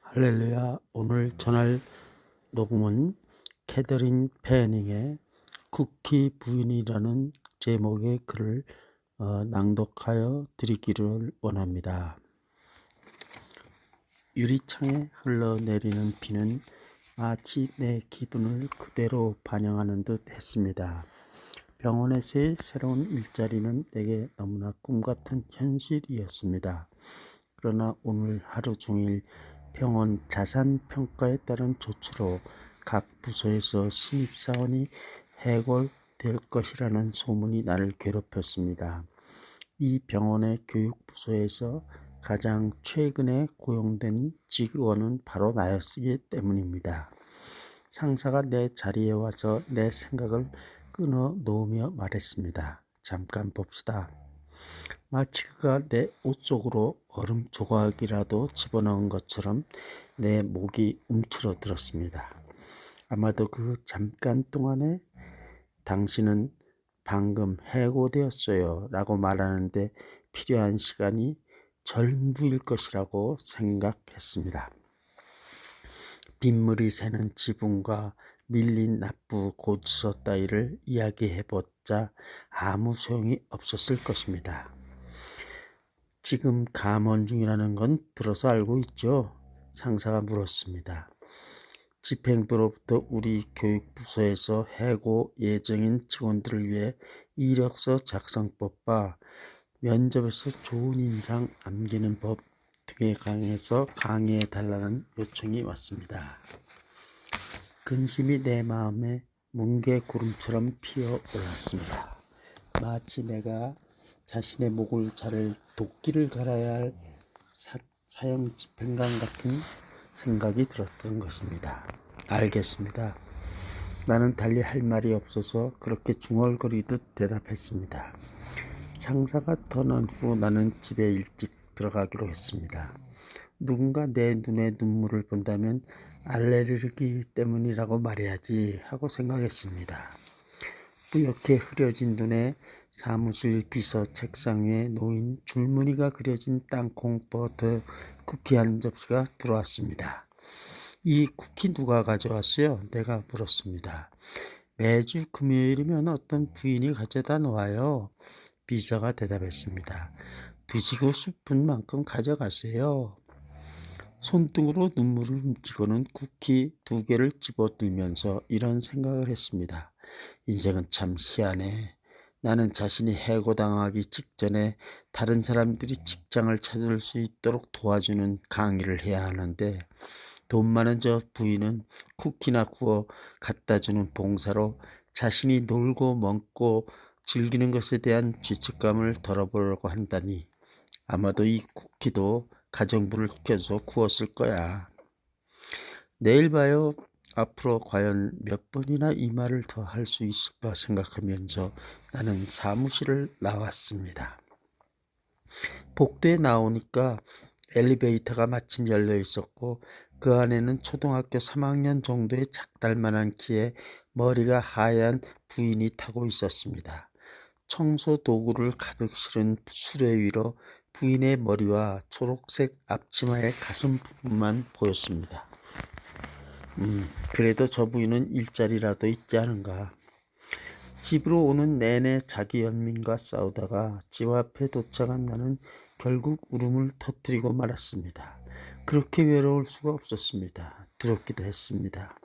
할렐루야. 오늘 전할 녹음은 캐더린 패닝의 쿠키 부인이라는 제목의 글을 낭독하여 드리기를 원합니다. 유리창에 흘러내리는 비는 마치 내 기분을 그대로 반영하는 듯 했습니다. 병원에서의 새로운 일자리는 내게 너무나 꿈같은 현실이었습니다. 그러나 오늘 하루 종일 병원 자산평가에 따른 조치로 각 부서에서 신입사원이 해고될 것이라는 소문이 나를 괴롭혔습니다. 이 병원의 교육부서에서 가장 최근에 고용된 직원은 바로 나였기 때문입니다. 상사가 내 자리에 와서 내 생각을 끊어 놓으며 말했습니다. 잠깐 봅시다. 마치 그가 내 옷 속으로 얼음 조각이라도 집어넣은 것처럼 내 목이 움츠러들었습니다. 아마도 그 잠깐 동안에 당신은 방금 해고되었어요 라고 말하는데 필요한 시간이 전부일 것이라고 생각했습니다. 빗물이 새는 지붕과 밀린 납부 고지서 따위를 이야기해봤자 아무 소용이 없었을 것입니다. 지금 감원 중이라는 건 들어서 알고 있죠? 상사가 물었습니다. 집행부로부터 우리 교육부서에서 해고 예정인 직원들을 위해 이력서 작성법과 면접에서 좋은 인상 남기는 법 등에 관해서 강의해달라는 요청이 왔습니다. 근심이 내 마음에 뭉게구름처럼 피어올랐습니다. 마치 내가 자신의 목을 자를 도끼를 갈아야 할 사형 집행관 같은 생각이 들었던 것입니다. 알겠습니다. 나는 달리 할 말이 없어서 그렇게 중얼거리듯 대답했습니다. 상사가 떠난 후 나는 집에 일찍 들어가기로 했습니다. 누군가 내 눈에 눈물을 본다면 알레르기 때문이라고 말해야지 하고 생각했습니다. 뿌옇게 흐려진 눈에 사무실 비서 책상 위에 놓인 줄무늬가 그려진 땅콩 버터 쿠키 한 접시가 들어왔습니다. 이 쿠키 누가 가져왔어요? 내가 물었습니다. 매주 금요일이면 어떤 부인이 가져다 놓아요. 비서가 대답했습니다. 드시고 싶은 만큼 가져가세요. 손등으로 눈물을 훔치고는 쿠키 2개를 집어들면서 이런 생각을 했습니다. 인생은 참 희한해. 나는 자신이 해고당하기 직전에 다른 사람들이 직장을 찾을 수 있도록 도와주는 강의를 해야 하는데 돈 많은 저 부인은 쿠키나 구워 갖다 주는 봉사로 자신이 놀고 먹고 즐기는 것에 대한 죄책감을 덜어보려고 한다니 아마도 이 쿠키도 가정부를 켜서 구웠을 거야. 내일 봐요. 앞으로 과연 몇 번이나 이 말을 더 할 수 있을까 생각하면서 나는 사무실을 나왔습니다. 복도에 나오니까 엘리베이터가 마침 열려 있었고 그 안에는 초등학교 3학년 정도의 작달만한 키에 머리가 하얀 부인이 타고 있었습니다. 청소 도구를 가득 실은 수레 위로 부인의 머리와 초록색 앞치마의 가슴 부분만 보였습니다. 그래도 저 부인은 일자리라도 있지 않은가. 집으로 오는 내내 자기 연민과 싸우다가 집 앞에 도착한 나는 결국 울음을 터뜨리고 말았습니다. 그렇게 외로울 수가 없었습니다. 두렵기도 했습니다.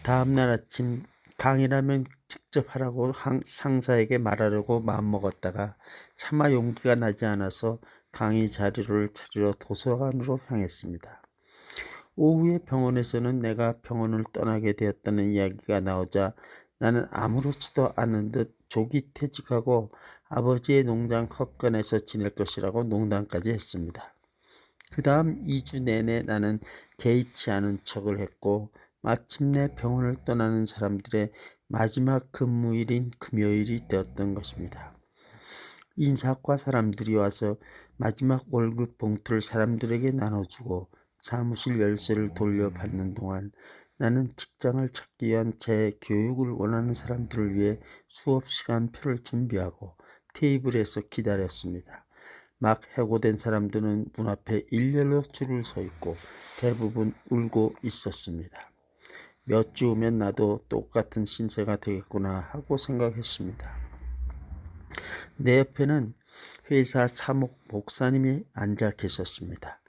다음날 아침 강의라면 직접 하라고 상사에게 말하려고 마음먹었다가 차마 용기가 나지 않아서 강의 자료를 찾으러 도서관으로 향했습니다. 오후에 병원에서는 내가 병원을 떠나게 되었다는 이야기가 나오자 나는 아무렇지도 않은 듯 조기 퇴직하고 아버지의 농장 헛간에서 지낼 것이라고 농담까지 했습니다. 그 다음 2주 내내 나는 개의치 않은 척을 했고 마침내 병원을 떠나는 사람들의 마지막 근무일인 금요일이 되었던 것입니다. 인사과 사람들이 와서 마지막 월급 봉투를 사람들에게 나눠주고 사무실 열쇠를 돌려받는 동안 나는 직장을 찾기 위한 제 교육을 원하는 사람들을 위해 수업 시간표를 준비하고 테이블에서 기다렸습니다. 막 해고된 사람들은 문 앞에 일렬로 줄을 서 있고 대부분 울고 있었습니다. 몇 주 후면 나도 똑같은 신세가 되겠구나 하고 생각했습니다. 내 옆에는 회사 사목 목사님이 앉아 계셨습니다.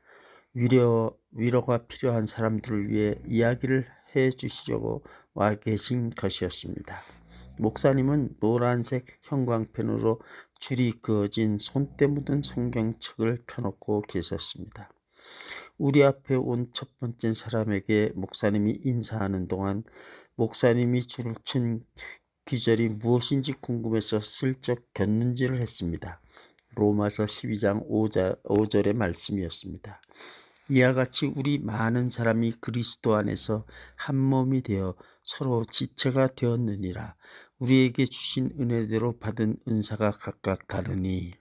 위로가 필요한 사람들을 위해 이야기를 해 주시려고 와 계신 것이었습니다. 목사님은 노란색 형광펜으로 줄이 그어진 손때 묻은 성경책을 펴놓고 계셨습니다. 우리 앞에 온 첫 번째 사람에게 목사님이 인사하는 동안 목사님이 줄을 친 귀절이 무엇인지 궁금해서 슬쩍 곁눈질을 했습니다. 로마서 12장 5절의 말씀이었습니다. 이와 같이 우리 많은 사람이 그리스도 안에서 한 몸이 되어 서로 지체가 되었느니라. 우리에게 주신 은혜대로 받은 은사가 각각 다르니.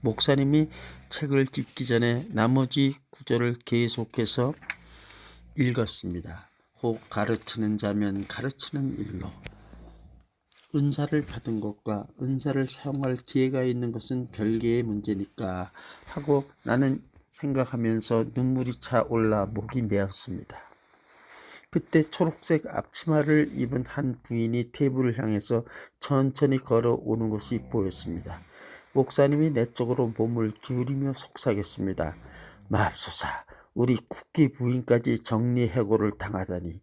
목사님이 책을 짚기 전에 나머지 구절을 계속해서 읽었습니다. 혹 가르치는 자면 가르치는 일로. 은사를 받은 것과 은사를 사용할 기회가 있는 것은 별개의 문제니까 하고 나는 생각하면서 눈물이 차올라 목이 메었습니다. 그때 초록색 앞치마를 입은 한 부인이 테이블을 향해서 천천히 걸어오는 것이 보였습니다. 목사님이 내 쪽으로 몸을 기울이며 속삭였습니다. 맙소사, 우리 쿠키 부인까지 정리해고를 당하다니.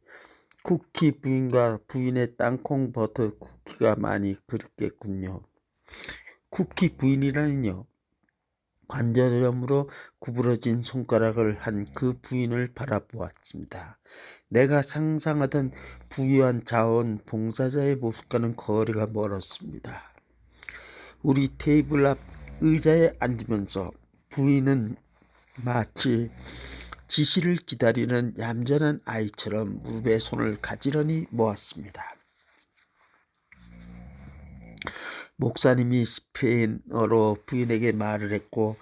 쿠키 부인과 부인의 땅콩 버터 쿠키가 많이 그립겠군요. 쿠키 부인이라니요. 관절염으로 구부러진 손가락을 한 그 부인을 바라보았습니다. 내가 상상하던 부유한 자원 봉사자의 모습과는 거리가 멀었습니다. 우리 테이블 앞 의자에 앉으면서 부인은 마치 지시를 기다리는 얌전한 아이처럼 무릎에 손을 가지런히 모았습니다. 목사님이 스페인어로 부인에게 말을 했고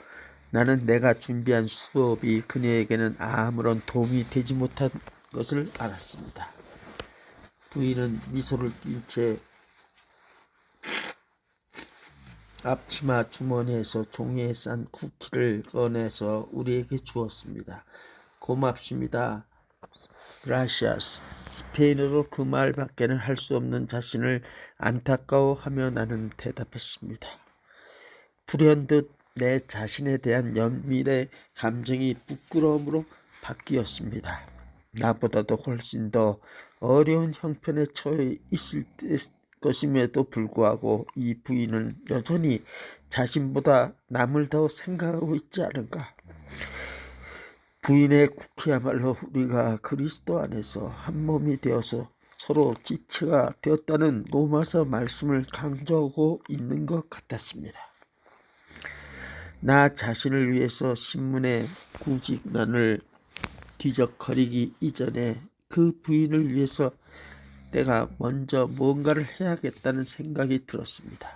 나는 내가 준비한 수업이 그녀에게는 아무런 도움이 되지 못한 것을 알았습니다. 부인은 미소를 띈 채 앞치마 주머니에서 종이에 싼 쿠키를 꺼내서 우리에게 주었습니다. 고맙습니다. 그라시아스. 스페인어로 그 말밖에는 할 수 없는 자신을 안타까워하며 나는 대답했습니다. 불현듯 내 자신에 대한 연민의 감정이 부끄러움으로 바뀌었습니다. 나보다도 훨씬 더 어려운 형편에 처해 있을 것임에도 불구하고 이 부인은 여전히 자신보다 남을 더 생각하고 있지 않은가. 부인의 쿠키야말로 우리가 그리스도 안에서 한 몸이 되어서 서로 지체가 되었다는 로마서 말씀을 강조하고 있는 것 같았습니다. 나 자신을 위해서 신문의 구직난을 뒤적거리기 이전에 그 부인을 위해서 내가 먼저 뭔가를 해야겠다는 생각이 들었습니다.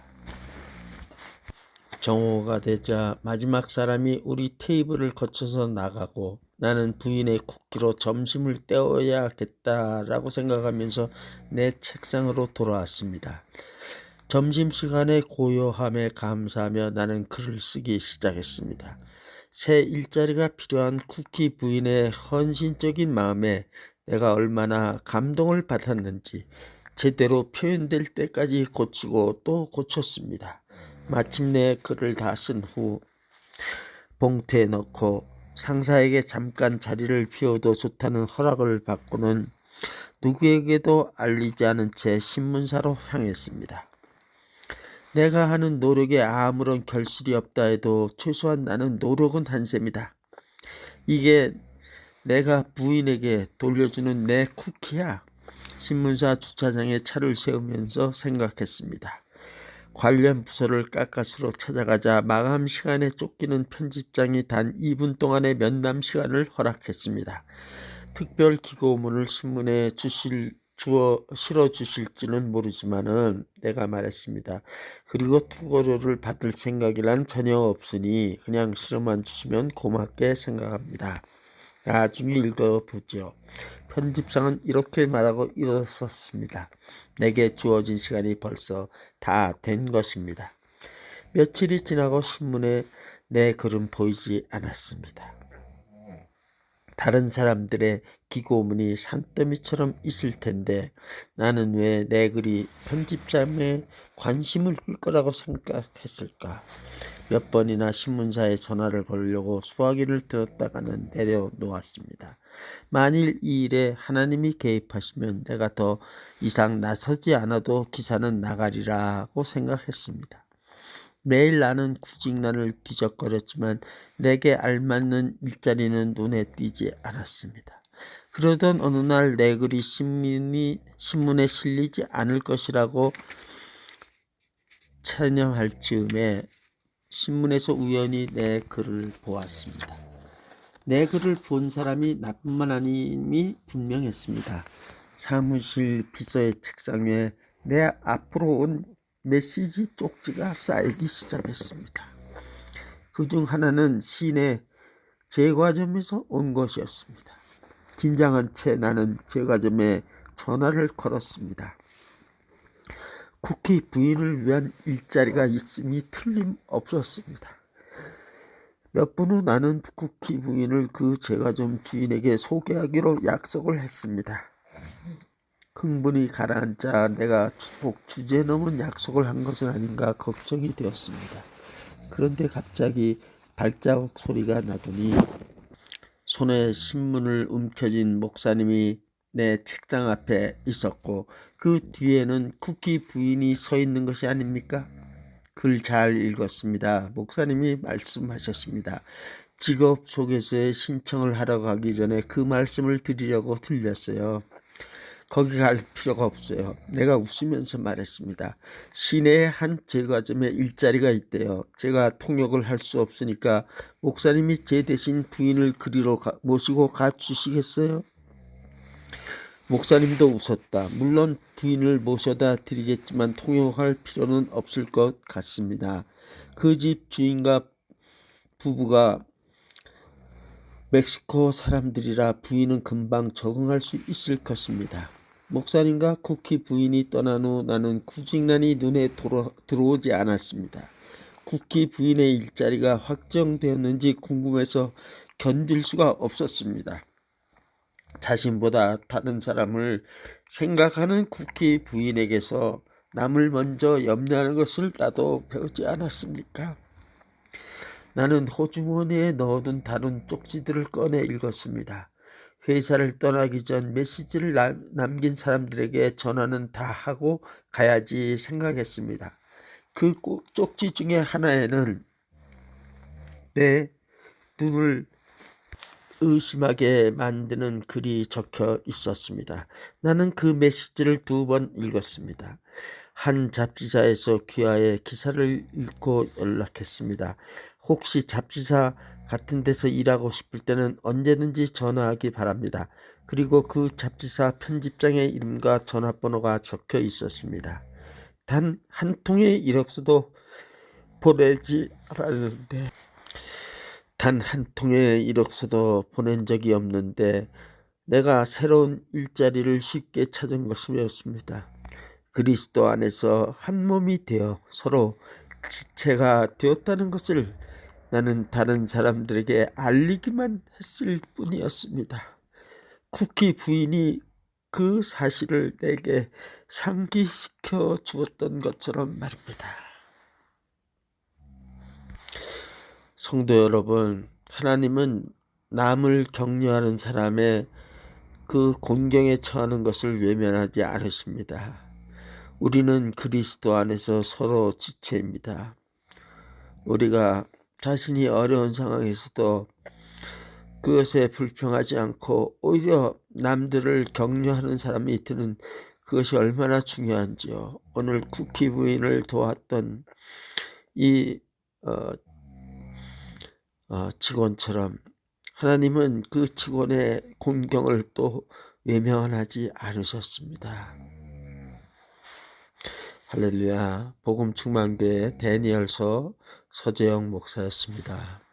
정오가 되자 마지막 사람이 우리 테이블을 거쳐서 나가고 나는 부인의 쿠키로 점심을 때워야겠다라고 생각하면서 내 책상으로 돌아왔습니다. 점심시간의 고요함에 감사하며 나는 글을 쓰기 시작했습니다. 새 일자리가 필요한 쿠키 부인의 헌신적인 마음에 내가 얼마나 감동을 받았는지 제대로 표현될 때까지 고치고 또 고쳤습니다. 마침내 글을 다 쓴 후 봉투에 넣고 상사에게 잠깐 자리를 비워도 좋다는 허락을 받고는 누구에게도 알리지 않은 채 신문사로 향했습니다. 내가 하는 노력에 아무런 결실이 없다 해도 최소한 나는 노력은 한 셈이다. 이게 내가 부인에게 돌려주는 내 쿠키야. 신문사 주차장에 차를 세우면서 생각했습니다. 관련 부서를 가까스로 찾아가자 마감 시간에 쫓기는 편집장이 단 2분 동안의 면담 시간을 허락했습니다. 특별 기고문을 신문에 실어주실지는 모르지만은 내가 말했습니다. 그리고 투고료를 받을 생각이란 전혀 없으니 그냥 실어만 주시면 고맙게 생각합니다. 나중에 읽어보죠. 편집상은 이렇게 말하고 일어섰습니다. 내게 주어진 시간이 벌써 다 된 것입니다. 며칠이 지나고 신문에 내 글은 보이지 않았습니다. 다른 사람들의 기고문이 산더미처럼 있을 텐데 나는 왜 내 글이 편집자의 관심을 끌 거라고 생각했을까? 몇 번이나 신문사에 전화를 걸려고 수화기를 들었다가는 내려놓았습니다. 만일 이 일에 하나님이 개입하시면 내가 더 이상 나서지 않아도 기사는 나가리라고 생각했습니다. 매일 나는 구직난을 뒤적거렸지만 내게 알맞는 일자리는 눈에 띄지 않았습니다. 그러던 어느 날 내 글이 신문에 실리지 않을 것이라고 찬양할 즈음에 신문에서 우연히 내 글을 보았습니다. 내 글을 본 사람이 나뿐만 아님이 분명했습니다. 사무실 비서의 책상 위에 내 앞으로 온 메시지 쪽지가 쌓이기 시작했습니다. 그중 하나는 시내 제과점에서 온 것이었습니다. 긴장한 채 나는 제과점에 전화를 걸었습니다. 쿠키 부인을 위한 일자리가 있음이 틀림없었습니다. 몇 분 후 나는 쿠키 부인을 그 제과점 주인에게 소개하기로 약속을 했습니다. 흥분이 가라앉자 내가 주제 넘은 약속을 한 것은 아닌가 걱정이 되었습니다. 그런데 갑자기 발자국 소리가 나더니 손에 신문을 움켜쥔 목사님이 내 책장 앞에 있었고 그 뒤에는 쿠키 부인이 서 있는 것이 아닙니까? 글 잘 읽었습니다. 목사님이 말씀하셨습니다. 직업 소개서에 신청을 하러 가기 전에 그 말씀을 드리려고 들렸어요. 거기 갈 필요가 없어요. 내가 웃으면서 말했습니다. 시내에 한 제과점에 일자리가 있대요. 제가 통역을 할 수 없으니까 목사님이 제 대신 부인을 그리로 모시고 가주시겠어요? 목사님도 웃었다. 물론 부인을 모셔다 드리겠지만 통역할 필요는 없을 것 같습니다. 그 집 주인과 부부가 멕시코 사람들이라 부인은 금방 적응할 수 있을 것입니다. 목사님과 쿠키 부인이 떠난 후 나는 구직난이 눈에 들어오지 않았습니다. 쿠키 부인의 일자리가 확정되었는지 궁금해서 견딜 수가 없었습니다. 자신보다 다른 사람을 생각하는 쿠키 부인에게서 남을 먼저 염려하는 것을 나도 배우지 않았습니까? 나는 호주머니에 넣어둔 다른 쪽지들을 꺼내 읽었습니다. 회사를 떠나기 전 메시지를 남긴 사람들에게 전화는 다 하고 가야지 생각했습니다. 그 쪽지 중에 하나에는 내 눈을 의심하게 만드는 글이 적혀 있었습니다. 나는 그 메시지를 2번 읽었습니다. 한 잡지사에서 귀하의 기사를 읽고 연락했습니다. 혹시 잡지사 같은 데서 일하고 싶을 때는 언제든지 전화하기 바랍니다. 그리고 그 잡지사 편집장의 이름과 전화번호가 적혀 있었습니다. 단 한 통의 이력서도 보내지 않았는데 단 한 통의 이력서도 보낸 적이 없는데 내가 새로운 일자리를 쉽게 찾은 것이었습니다. 그리스도 안에서 한 몸이 되어 서로 지체가 되었다는 것을 나는 다른 사람들에게 알리기만 했을 뿐이었습니다. 쿠키 부인이 그 사실을 내게 상기시켜 주었던 것처럼 말입니다. 성도 여러분, 하나님은 남을 격려하는 사람의 그 곤경에 처하는 것을 외면하지 않으십니다. 우리는 그리스도 안에서 서로 지체입니다. 우리가 자신이 어려운 상황에서도 그것에 불평하지 않고 오히려 남들을 격려하는 사람이 되는 그것이 얼마나 중요한지요. 오늘 쿠키 부인을 도왔던 이 직원처럼 하나님은 그 직원의 곤경을 또 외면하지 않으셨습니다. 할렐루야. 복음 충만교회 데니엘서 서재영 목사였습니다.